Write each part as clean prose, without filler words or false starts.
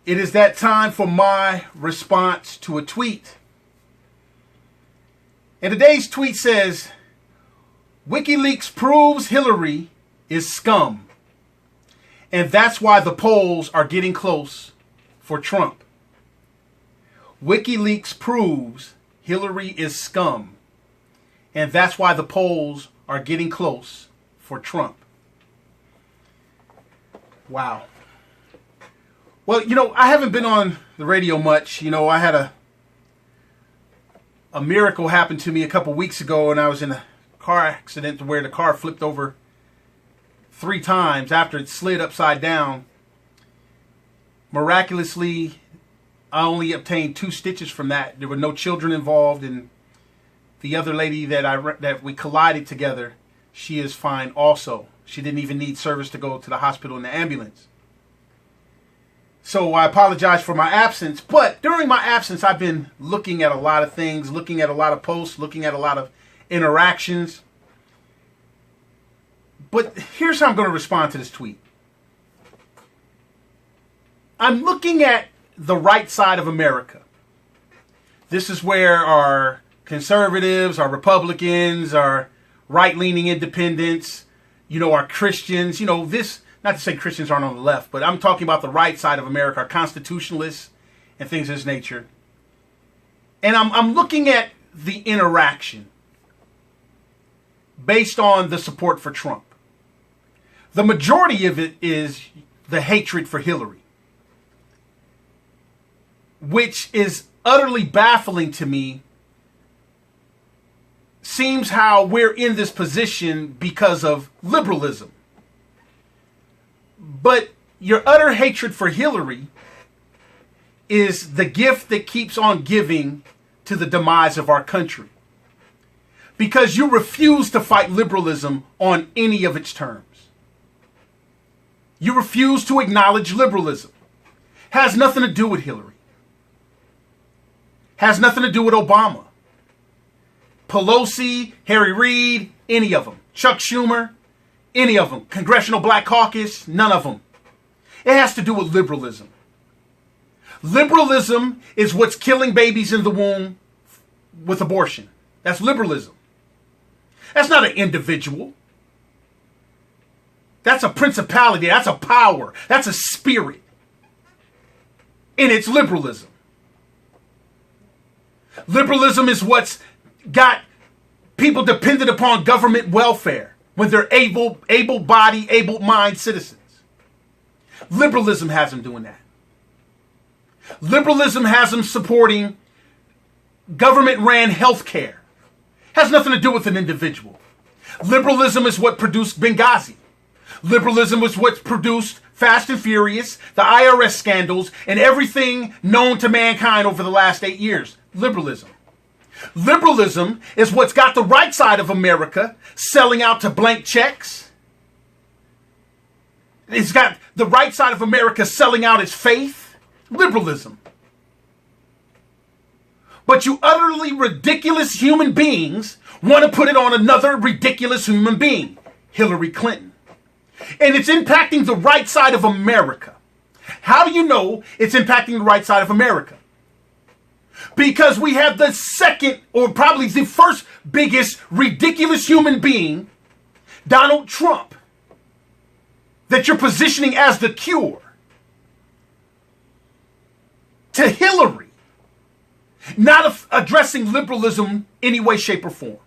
It is that time for my response to a tweet. And today's tweet says, WikiLeaks proves Hillary is scum. And that's why the polls are getting close for Trump. WikiLeaks proves Hillary is scum. And that's why the polls are getting close for Trump. Wow. Well, I haven't been on the radio much. I had a miracle happen to me a couple weeks ago, and I was in a car accident where the car flipped over 3 times after it slid upside down. Miraculously, I only obtained 2 stitches from that. There were no children involved, and the other lady that we collided together, she is fine also. She didn't even need service to go to the hospital in the ambulance. So I apologize for my absence, but during my absence, I've been looking at a lot of things, looking at a lot of posts, looking at a lot of interactions. But here's how I'm going to respond to this tweet. I'm looking at the right side of America. This is where our conservatives, our Republicans, our right-leaning independents, our Christians, this... Not to say Christians aren't on the left, but I'm talking about the right side of America, our constitutionalists and things of this nature. And I'm looking at the interaction based on the support for Trump. The majority of it is the hatred for Hillary, which is utterly baffling to me. Seems how we're in this position because of liberalism. But your utter hatred for Hillary is the gift that keeps on giving to the demise of our country. Because you refuse to fight liberalism on any of its terms. You refuse to acknowledge liberalism. Has nothing to do with Hillary. Has nothing to do with Obama. Pelosi, Harry Reid, any of them. Chuck Schumer. Any of them. Congressional Black Caucus, none of them. It has to do with liberalism. Liberalism is what's killing babies in the womb with abortion. That's liberalism. That's not an individual. That's a principality. That's a power. That's a spirit. And it's liberalism. Liberalism is what's got people dependent upon government welfare when they're able-bodied, able-minded citizens. Liberalism has them doing that. Liberalism has them supporting government-ran health care. Has nothing to do with an individual. Liberalism is what produced Benghazi. Liberalism is what produced Fast and Furious, the IRS scandals, and everything known to mankind over the last 8 years. Liberalism. Liberalism is what's got the right side of America selling out to blank checks. It's got the right side of America selling out its faith. Liberalism. But you utterly ridiculous human beings want to put it on another ridiculous human being, Hillary Clinton. And it's impacting the right side of America. How do you know it's impacting the right side of America? Because we have the second, or probably the first biggest ridiculous human being, Donald Trump, that you're positioning as the cure to Hillary, not addressing liberalism any way, shape, or form.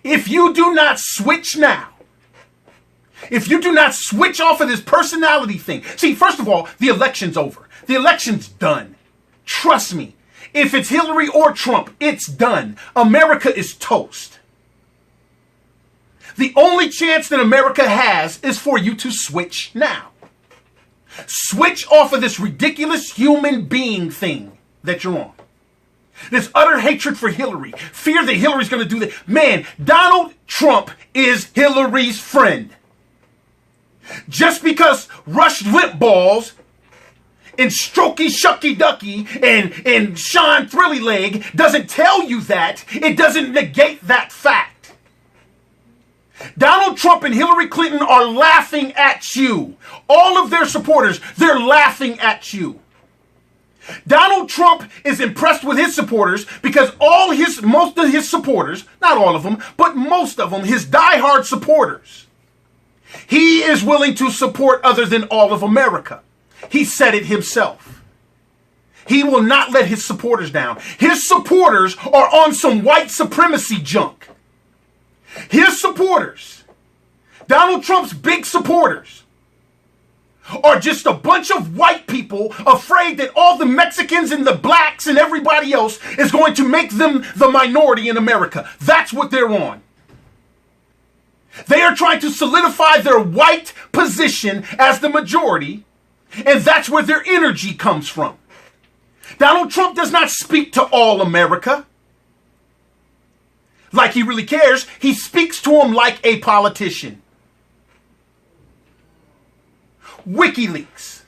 If you do not switch now, if you do not switch off of this personality thing, see, first of all, the election's over. The election's done. Trust me. If it's Hillary or Trump, it's done. America is toast. The only chance that America has is for you to switch now. Switch off of this ridiculous human being thing that you're on. This utter hatred for Hillary. Fear that Hillary's going to do that. Man, Donald Trump is Hillary's friend. Just because Rush Limbaugh's and Strokey Shucky Ducky and Sean Thrilly Leg doesn't tell you that, it doesn't negate that fact. Donald Trump and Hillary Clinton are laughing at you. All of their supporters, they're laughing at you. Donald Trump is impressed with his supporters because most of his supporters, not all of them, but most of them, his diehard supporters, he is willing to support other than all of America. He said it himself. He will not let his supporters down. His supporters are on some white supremacy junk. His supporters, Donald Trump's big supporters, are just a bunch of white people afraid that all the Mexicans and the blacks and everybody else is going to make them the minority in America. That's what they're on. They are trying to solidify their white position as the majority, and that's where their energy comes from. Donald Trump does not speak to all America like he really cares. He speaks to them like a politician. WikiLeaks.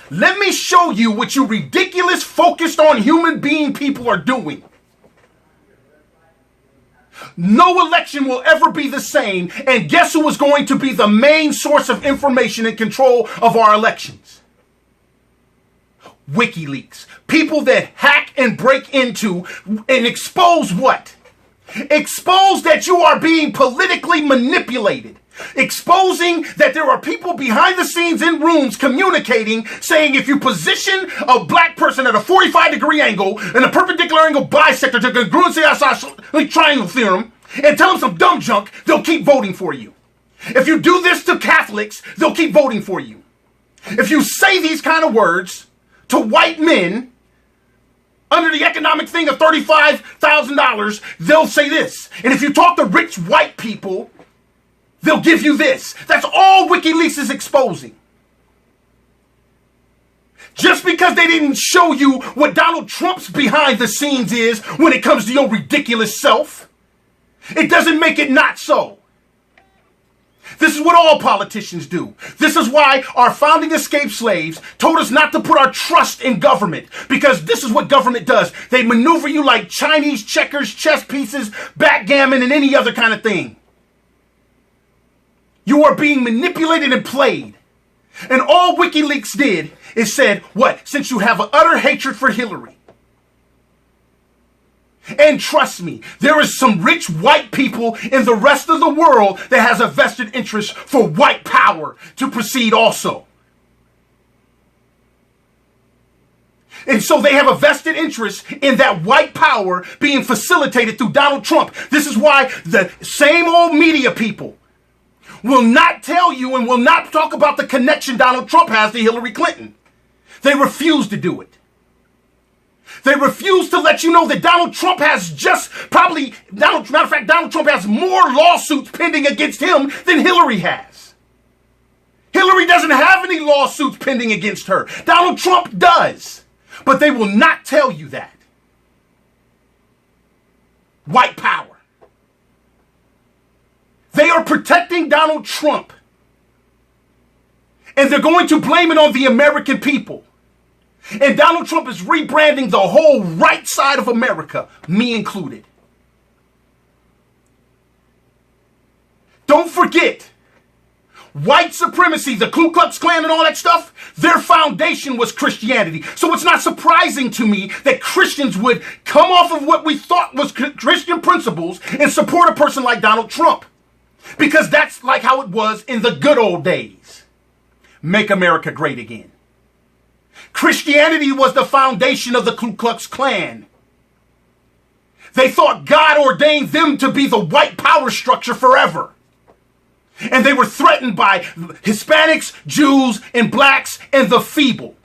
Let me show you what you ridiculous, focused on human being people are doing. No election will ever be the same, and guess who is going to be the main source of information and control of our elections? WikiLeaks. People that hack and break into and expose what? Expose that you are being politically manipulated. Exposing that there are people behind the scenes in rooms communicating, saying if you position a black person at a 45-degree angle and a perpendicular angle bisector to congruency outside triangle theorem and tell them some dumb junk, they'll keep voting for you. If you do this to Catholics, they'll keep voting for you. If you say these kind of words to white men under the economic thing of $35,000, they'll say this. And if you talk to rich white people, they'll give you this. That's all WikiLeaks is exposing. Just because they didn't show you what Donald Trump's behind the scenes is when it comes to your ridiculous self, it doesn't make it not so. This is what all politicians do. This is why our founding escaped slaves told us not to put our trust in government, because this is what government does. They maneuver you like Chinese checkers, chess pieces, backgammon, and any other kind of thing. You are being manipulated and played. And all WikiLeaks did is said, what? Since you have an utter hatred for Hillary. And trust me, there is some rich white people in the rest of the world that has a vested interest for white power to proceed also. And so they have a vested interest in that white power being facilitated through Donald Trump. This is why the same old media people will not tell you and will not talk about the connection Donald Trump has to Hillary Clinton. They refuse to do it. They refuse to let you know that Donald Trump has Donald Trump has more lawsuits pending against him than Hillary has. Hillary doesn't have any lawsuits pending against her. Donald Trump does. But they will not tell you that. White power. They are protecting Donald Trump. And they're going to blame it on the American people. And Donald Trump is rebranding the whole right side of America, me included. Don't forget, white supremacy, the Ku Klux Klan and all that stuff, their foundation was Christianity. So it's not surprising to me that Christians would come off of what we thought was Christian principles and support a person like Donald Trump. Because that's like how it was in the good old days. Make America great again. Christianity was the foundation of the Ku Klux Klan. They thought God ordained them to be the white power structure forever. And they were threatened by Hispanics, Jews, and blacks, and the feeble.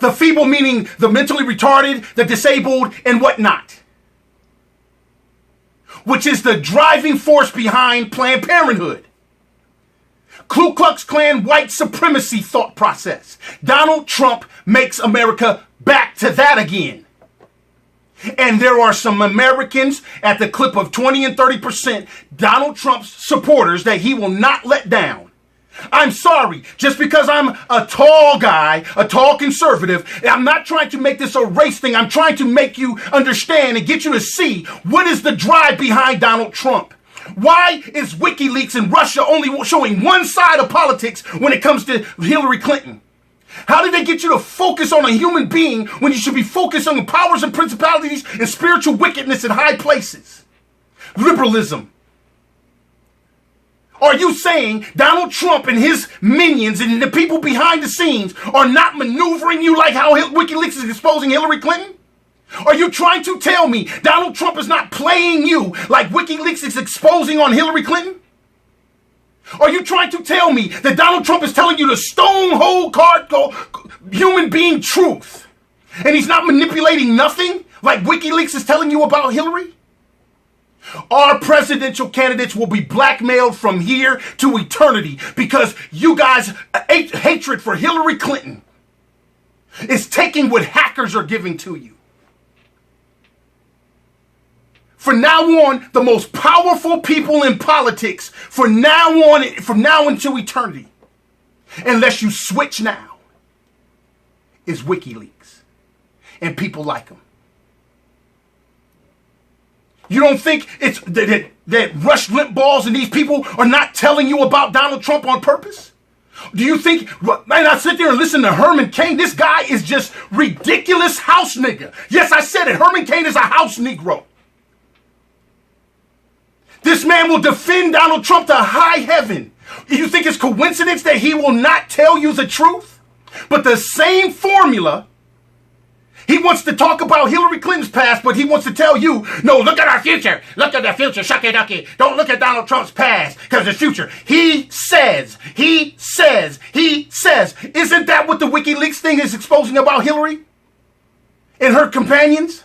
The feeble meaning the mentally retarded, the disabled, and whatnot. Which is the driving force behind Planned Parenthood. Ku Klux Klan white supremacy thought process. Donald Trump makes America back to that again. And there are some Americans at the clip of 20 and 30%, Donald Trump's supporters that he will not let down. I'm sorry, just because I'm a tall guy, a tall conservative, I'm not trying to make this a race thing. I'm trying to make you understand and get you to see what is the drive behind Donald Trump. Why is WikiLeaks and Russia only showing one side of politics when it comes to Hillary Clinton? How did they get you to focus on a human being when you should be focused on the powers and principalities and spiritual wickedness in high places? Liberalism. Are you saying Donald Trump and his minions and the people behind the scenes are not maneuvering you like how WikiLeaks is exposing Hillary Clinton? Are you trying to tell me Donald Trump is not playing you like WikiLeaks is exposing on Hillary Clinton? Are you trying to tell me that Donald Trump is telling you the stone-cold human being truth, and he's not manipulating nothing like WikiLeaks is telling you about Hillary? Our presidential candidates will be blackmailed from here to eternity because you guys' hatred for Hillary Clinton is taking what hackers are giving to you. From now on, the most powerful people in politics, from now into eternity, unless you switch now, is WikiLeaks and people like them. You don't think it's that Rush Limbaughs and these people are not telling you about Donald Trump on purpose? Do you think, man, I sit there and listen to Herman Cain? This guy is just ridiculous house nigga. Yes, I said it. Herman Cain is a house Negro. This man will defend Donald Trump to high heaven. You think it's coincidence that he will not tell you the truth? But the same formula, he wants to talk about Hillary Clinton's past, but he wants to tell you, no, look at our future. Look at the future, shucky ducky. Don't look at Donald Trump's past, because the future. He says. Isn't that what the WikiLeaks thing is exposing about Hillary and her companions?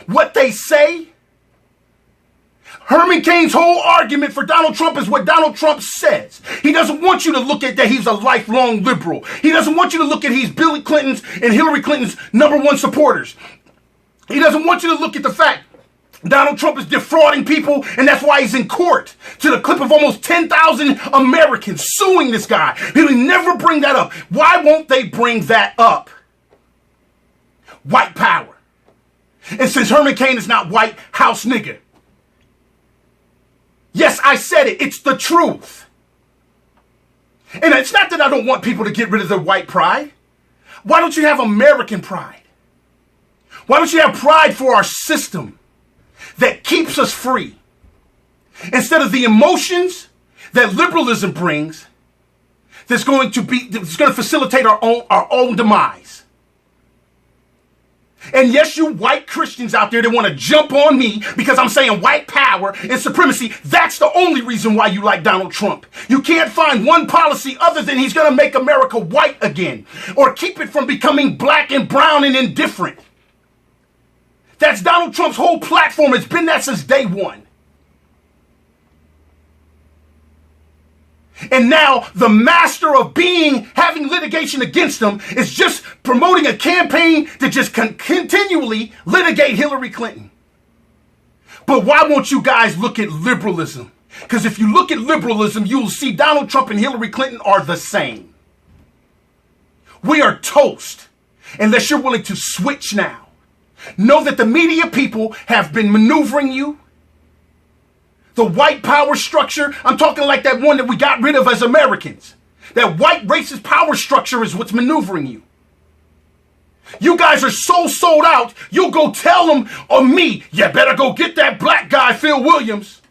What they say? Herman Cain's whole argument for Donald Trump is what Donald Trump says. He doesn't want you to look at that he's a lifelong liberal. He doesn't want you to look at he's Bill Clinton's and Hillary Clinton's #1 supporters. He doesn't want you to look at the fact Donald Trump is defrauding people, and that's why he's in court to the clip of almost 10,000 Americans suing this guy. He'll never bring that up. Why won't they bring that up? White power. And since Herman Cain is not white, house nigger. Yes, I said it. It's the truth. And it's not that I don't want people to get rid of their white pride. Why don't you have American pride? Why don't you have pride for our system that keeps us free? Instead of the emotions that liberalism brings that's going to facilitate our own demise. And yes, you white Christians out there that want to jump on me because I'm saying white power and supremacy, that's the only reason why you like Donald Trump. You can't find one policy other than he's going to make America white again or keep it from becoming black and brown and indifferent. That's Donald Trump's whole platform. It's been that since day one. And now the master of having litigation against them is just promoting a campaign to just continually litigate Hillary Clinton. But why won't you guys look at liberalism? Because if you look at liberalism, you will see Donald Trump and Hillary Clinton are the same. We are toast unless you're willing to switch now. Know that the media people have been maneuvering you. The white power structure, I'm talking like that one that we got rid of as Americans. That white racist power structure is what's maneuvering you. You guys are so sold out, you'll go tell them on me, you better go get that black guy, Phil Williams.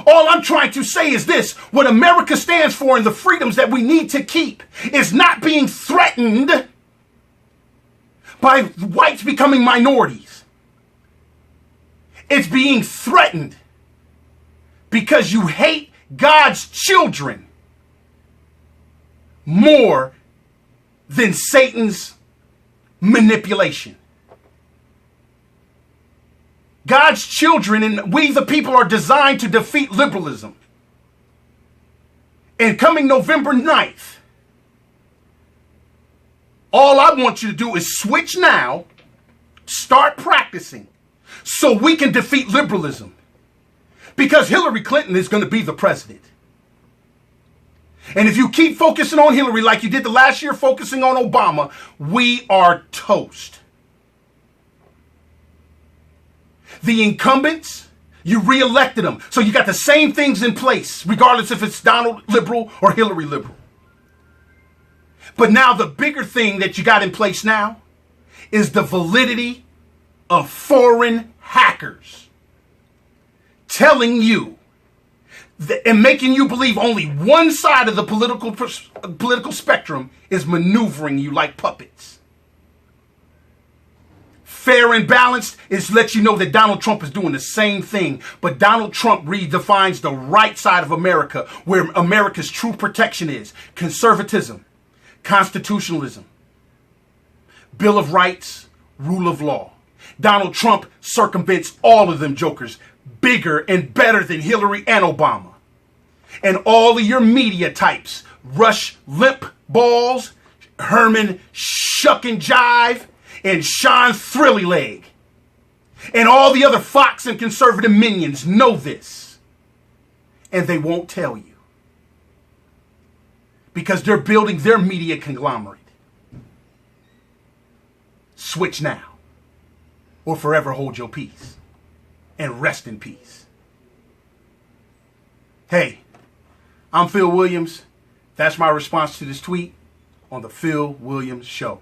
All I'm trying to say is this, what America stands for and the freedoms that we need to keep is not being threatened by whites becoming minorities. It's being threatened because you hate God's children more than Satan's manipulation. God's children and we the people are designed to defeat liberalism. And coming November 9th, all I want you to do is switch now, start practicing, so we can defeat liberalism. Because Hillary Clinton is going to be the president. And if you keep focusing on Hillary like you did the last year focusing on Obama, we are toast. The incumbents, You reelected them. So you got the same things in place, regardless if it's Donald liberal or Hillary liberal. But now the bigger thing that you got in place now is the validity of foreign hackers telling you and making you believe only one side of the political spectrum is maneuvering you like puppets. Fair and balanced is let you know that Donald Trump is doing the same thing. But Donald Trump redefines the right side of America, where America's true protection is. Conservatism, constitutionalism, Bill of Rights, rule of law. Donald Trump circumvents all of them jokers bigger and better than Hillary and Obama. And all of your media types, Rush Limpballs, Herman Shuck and Jive, and Sean Thrillyleg, and all the other Fox and conservative minions know this. And they won't tell you. Because they're building their media conglomerate. Switch now. Or forever hold your peace. And rest in peace. Hey, I'm Phil Williams. That's my response to this tweet on The Phil Williams Show.